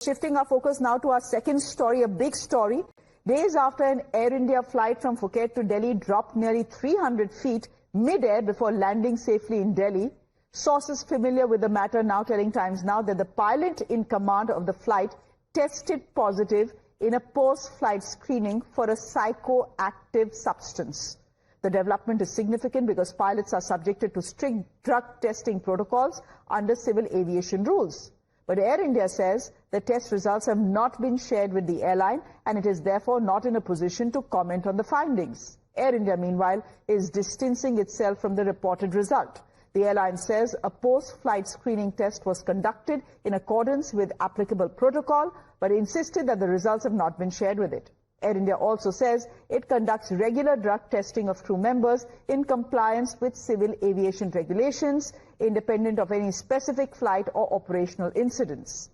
Shifting our focus now to our second story, a big story. Days after an Air India flight from Phuket to Delhi dropped nearly 300 feet mid-air before landing safely in Delhi, sources familiar with the matter now telling Times Now that the pilot in command of the flight tested positive in a post-flight screening for a psychoactive substance. The development is significant because pilots are subjected to strict drug testing protocols under civil aviation rules. But Air India says the test results have not been shared with the airline and it is therefore not in a position to comment on the findings. Air India, meanwhile, is distancing itself from the reported result. The airline says a post-flight screening test was conducted in accordance with applicable protocol, but insisted that the results have not been shared with it. Air India also says it conducts regular drug testing of crew members in compliance with civil aviation regulations, independent of any specific flight or operational incidents.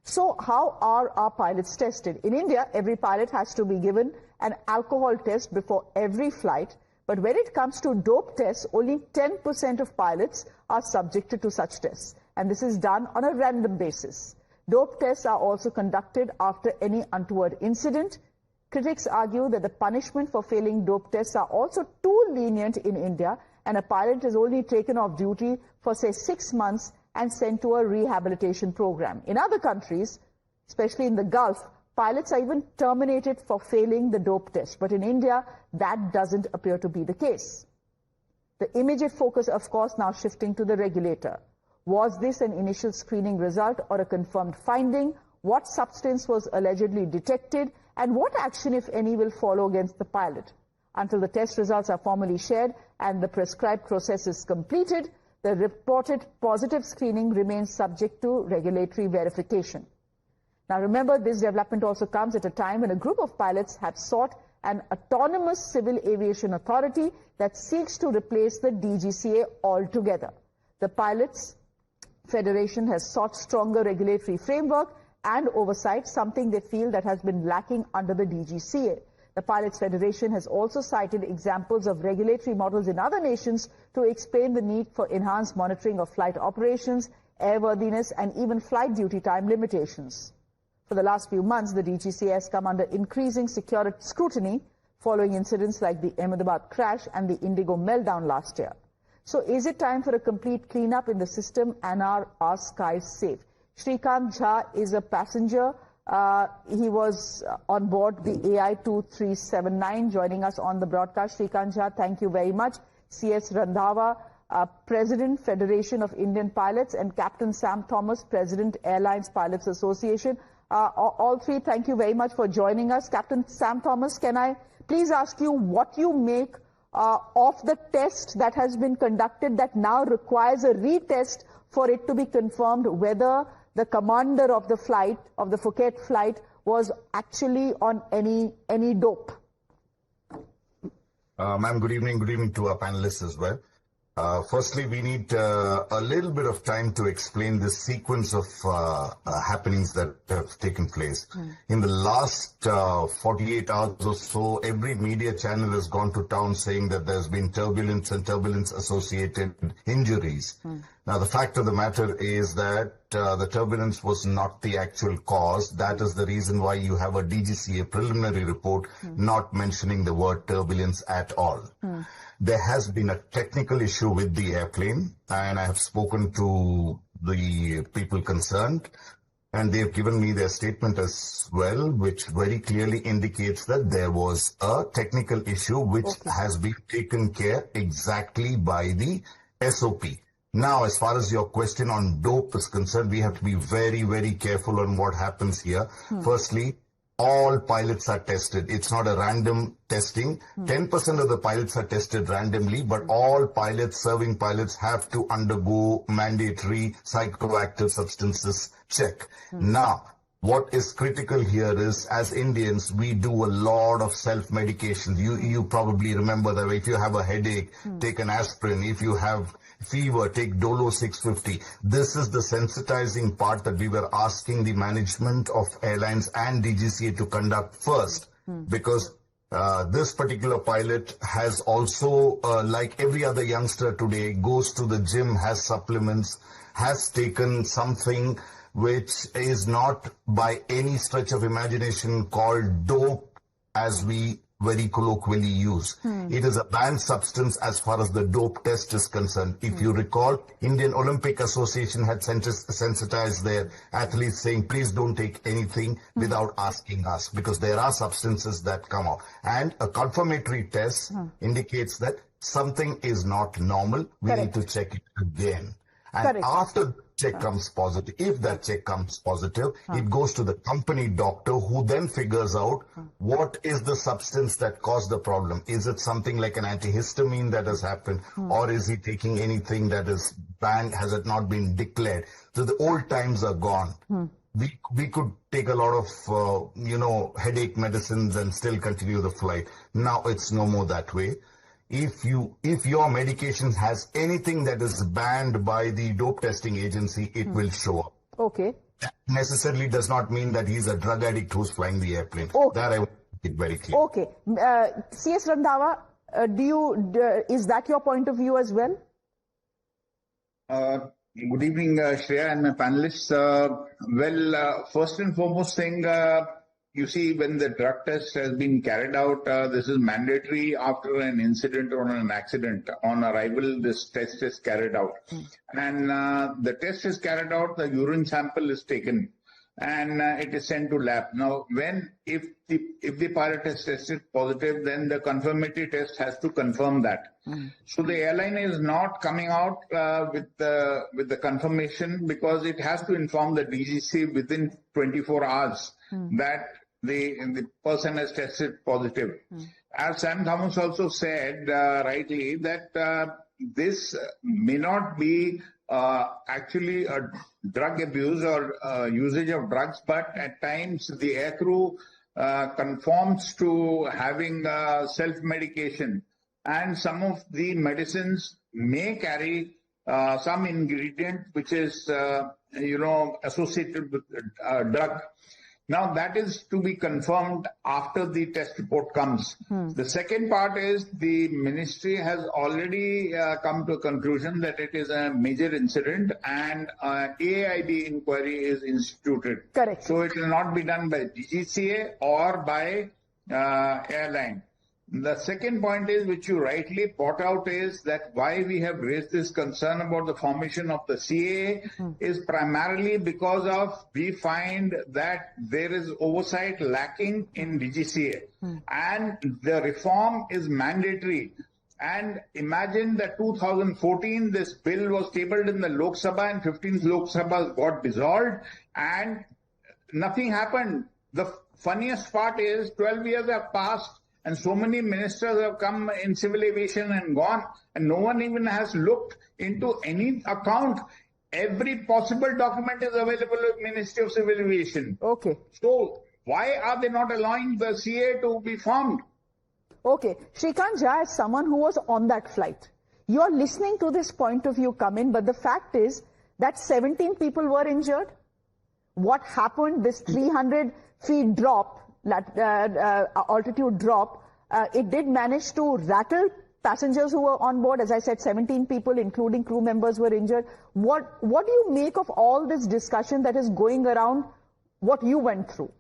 So how are our pilots tested? In India, every pilot has to be given an alcohol test before every flight, but when it comes to dope tests, only 10% of pilots are subjected to such tests, and this is done on a random basis. Dope tests are also conducted after any untoward incident. Critics argue that the punishment for failing dope tests are also too lenient in India, and a pilot is only taken off duty for, say, 6 months and sent to a rehabilitation program. In other countries, especially in the Gulf, pilots are even terminated for failing the dope test. But in India, that doesn't appear to be the case. The immediate focus, of course, now shifting to the regulator. Was this an initial screening result or a confirmed finding? What substance was allegedly detected? And what action, if any, will follow against the pilot? Until the test results are formally shared and the prescribed process is completed, the reported positive screening remains subject to regulatory verification. Now remember, this development also comes at a time when a group of pilots have sought an autonomous civil aviation authority that seeks to replace the DGCA altogether. The Pilots Federation has sought stronger regulatory framework and oversight, something they feel that has been lacking under the DGCA. The Pilots Federation has also cited examples of regulatory models in other nations to explain the need for enhanced monitoring of flight operations, airworthiness, and even flight duty time limitations. For the last few months, the DGCA has come under increasing security scrutiny following incidents like the Ahmedabad crash and the Indigo meltdown last year. So is it time for a complete cleanup in the system, and are our skies safe? Shrikant Jha is a passenger. He was on board the AI 2379, joining us on the broadcast. Shrikant Jha, thank you very much. CS Randhawa, President, Federation of Indian Pilots, and Captain Sam Thomas, President, Airlines Pilots Association. All three, thank you very much for joining us. Captain Sam Thomas, can I please ask you what you make of the test that has been conducted that now requires a retest for it to be confirmed whether the commander of the flight, of the Phuket flight, was actually on any dope? Ma'am, good evening to our panelists as well. Firstly, we need a little bit of time to explain this sequence of happenings that have taken place. In the last 48 hours or so, every media channel has gone to town saying that there's been turbulence and turbulence-associated injuries. Now, the fact of the matter is that the turbulence was not the actual cause. That is the reason why you have a DGCA preliminary report not mentioning the word turbulence at all. There has been a technical issue with the airplane, and I have spoken to the people concerned, and they've given me their statement as well, which very clearly indicates that there was a technical issue which has been taken care exactly by the SOP. Now, as far as your question on dope is concerned, we have to be very, very careful on what happens here. Firstly, all pilots are tested. It's not a random testing. 10% of the pilots are tested randomly, but all pilots, serving pilots, have to undergo mandatory psychoactive substances check. Now, what is critical here is, as Indians, we do a lot of self-medication. You probably remember that if you have a headache, take an aspirin. If you have fever, take Dolo 650. This is the sensitizing part that we were asking the management of airlines and DGCA to conduct first, because this particular pilot has also, like every other youngster today, goes to the gym, has supplements, has taken something which is not by any stretch of imagination called dope as we very colloquially use. It is a banned substance as far as the dope test is concerned. If you recall, Indian Olympic Association had sensitized their athletes saying, please don't take anything without asking us, because there are substances that come out. And a confirmatory test indicates that something is not normal. We need to check it again. And after check comes positive, if that check comes positive, it goes to the company doctor, who then figures out what is the substance that caused the problem. Is it something like an antihistamine that has happened, or is he taking anything that is banned? Has it not been declared? So the old times are gone. We could take a lot of, headache medicines and still continue the flight. Now it's no more that way. If your medication has anything that is banned by the dope testing agency, it will show up. Okay. That necessarily does not mean that he's a drug addict who's flying the airplane. Okay. That I want to make it very clear. Okay. C.S. Randhawa, is that your point of view as well? Good evening, Shreya and my panelists. First and foremost thing, you see, when the drug test has been carried out, this is mandatory after an incident or an accident. On arrival, this test is carried out. And the test is carried out, the urine sample is taken, and it is sent to lab. Now, if the pilot is tested positive, then the confirmatory test has to confirm that. So the airline is not coming out with the confirmation, because it has to inform the DGCA within 24 hours that the person has tested positive. As Sam Thomas also said rightly, that this may not be actually a drug abuse or usage of drugs, but at times the aircrew conforms to having self-medication, and some of the medicines may carry some ingredient which is associated with drug. Now, that is to be confirmed after the test report comes. The second part is the ministry has already come to a conclusion that it is a major incident, and AIB inquiry is instituted. Correct. So it will not be done by DGCA or by airline. The second point is, which you rightly brought out, is that why we have raised this concern about the formation of the CAA is primarily because of we find that there is oversight lacking in DGCA, and the reform is mandatory. And imagine that 2014, this bill was tabled in the Lok Sabha, and 15th Lok Sabha got dissolved, and nothing happened. The funniest part is 12 years have passed, and so many ministers have come in civil aviation and gone, and no one even has looked into any account. Every possible document is available with Ministry of Civil Aviation. Okay. So why are they not allowing the CA to be formed? Okay. Shrikant Jha, as someone who was on that flight, you are listening to this point of view come in, but the fact is that 17 people were injured. What happened, this 300 feet drop, altitude drop, it did manage to rattle passengers who were on board. As I said, 17 people, including crew members, were injured. What do you make of all this discussion that is going around what you went through?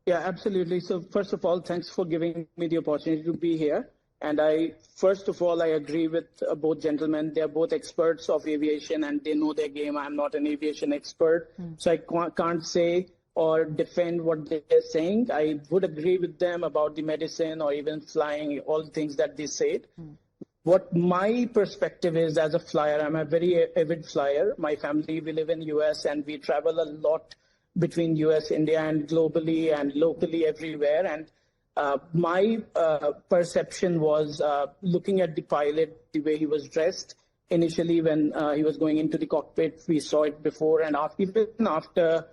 Yeah, absolutely. So first of all, thanks for giving me the opportunity to be here. And first of all, I agree with both gentlemen. They are both experts of aviation and they know their game. I'm not an aviation expert, so I can't say or defend what they're saying. I would agree with them about the medicine or even flying, all the things that they said. What my perspective is as a flyer, I'm a very avid flyer. My family, we live in US and we travel a lot between US, India, and globally and locally everywhere. And my perception was looking at the pilot, the way he was dressed. Initially, when he was going into the cockpit, we saw it before, and even after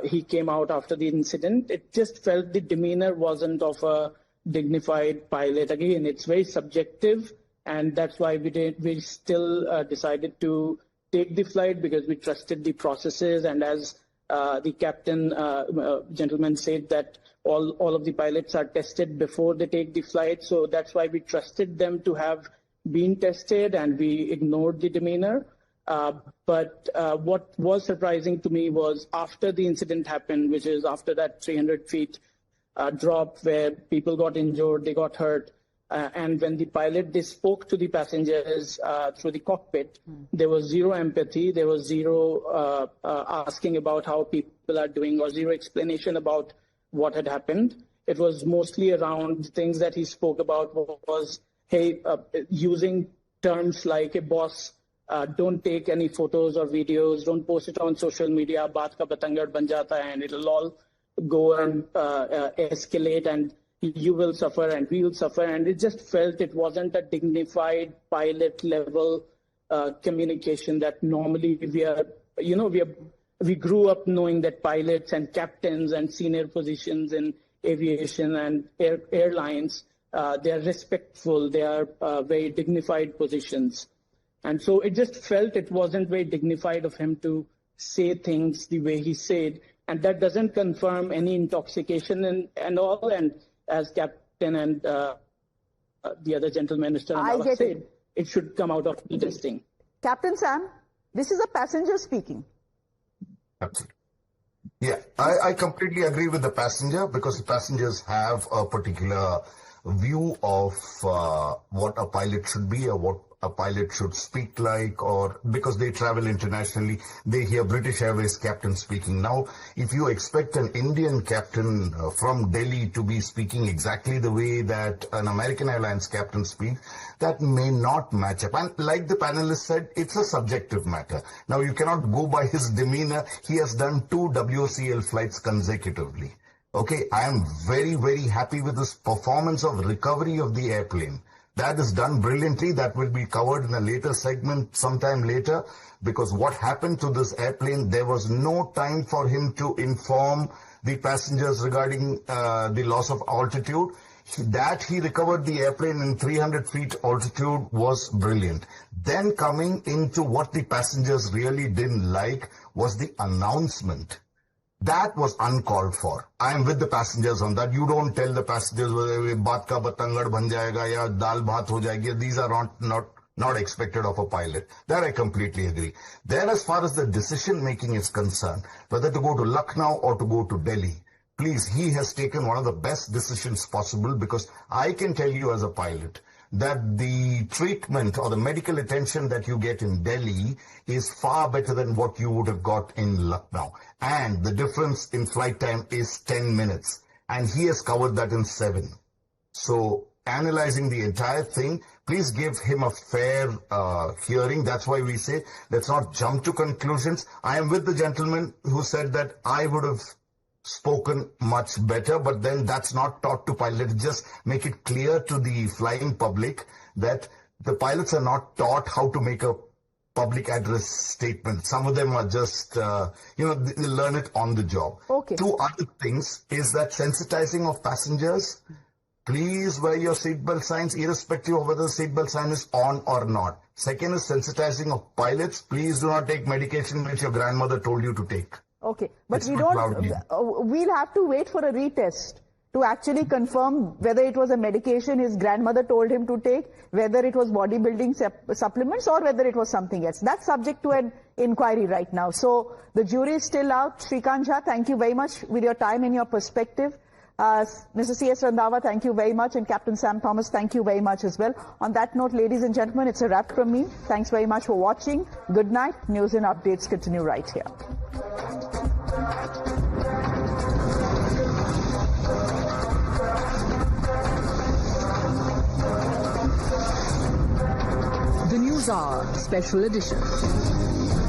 he came out after the incident, it just felt the demeanor wasn't of a dignified pilot. Again, it's very subjective, and that's why we still decided to take the flight, because we trusted the processes. And as the captain gentleman said, that all of the pilots are tested before they take the flight, so that's why we trusted them to have been tested, and we ignored the demeanor. But what was surprising to me was after the incident happened, which is after that 300 feet drop where people got injured, they got hurt. And when the pilot, they spoke to the passengers through the cockpit, there was zero empathy, there was zero asking about how people are doing or zero explanation about what had happened. It was mostly around things that he spoke about was, hey, using terms like a boss, don't take any photos or videos, don't post it on social media, baat ka batangad ban jata hai, and it'll all go and escalate and you will suffer and we will suffer. And it just felt it wasn't a dignified pilot level communication that normally we grew up knowing that pilots and captains and senior positions in aviation and airlines, they are respectful, they are very dignified positions. And so it just felt it wasn't very dignified of him to say things the way he said. And that doesn't confirm any intoxication and all. And as Captain and the other gentleman, Mr. Randhawa said, it should come out of the testing. Captain Sam, this is a passenger speaking. Absolutely. Yeah, I completely agree with the passenger because the passengers have a particular view of what a pilot should be or what a pilot should speak like, or because they travel internationally, they hear British Airways captain speaking. Now, if you expect an Indian captain from Delhi to be speaking exactly the way that an American Airlines captain speaks, that may not match up. And like the panelist said, it's a subjective matter. Now, you cannot go by his demeanor. He has done 2 WCL flights consecutively. Okay, I am very, very happy with this performance of recovery of the airplane. That is done brilliantly. That will be covered in a later segment sometime later, because what happened to this airplane, there was no time for him to inform the passengers regarding the loss of altitude. That he recovered the airplane in 300 feet altitude was brilliant. Then coming into what the passengers really didn't like was the announcement. That was uncalled for. I am with the passengers on that. You don't tell the passengers baat ka batangad ban jayega ya dal bhat ho jayegi. These are not expected of a pilot. That I completely agree. Then as far as the decision making is concerned, whether to go to Lucknow or to go to Delhi, please, he has taken one of the best decisions possible, because I can tell you as a pilot that the treatment or the medical attention that you get in Delhi is far better than what you would have got in Lucknow. And the difference in flight time is 10 minutes. And he has covered that in 7. So analyzing the entire thing, please give him a fair hearing. That's why we say, let's not jump to conclusions. I am with the gentleman who said that I would have spoken much better, but then that's not taught to pilots. Just make it clear to the flying public that the pilots are not taught how to make a public address statement. Some of them are just, they learn it on the job. Okay. 2 other things is that sensitizing of passengers. Please wear your seatbelt signs, irrespective of whether the seatbelt sign is on or not. Second is sensitizing of pilots. Please do not take medication which your grandmother told you to take. Okay, but we'll have to wait for a retest to actually confirm whether it was a medication his grandmother told him to take, whether it was bodybuilding supplements, or whether it was something else. That's subject to an inquiry right now. So the jury is still out. Shrikant Jha, thank you very much with your time and your perspective. Mr. C.S. Randhawa, thank you very much. And Captain Sam Thomas, thank you very much as well. On that note, ladies and gentlemen, it's a wrap from me. Thanks very much for watching. Good night. News and updates continue right here. The Newshour Special Edition.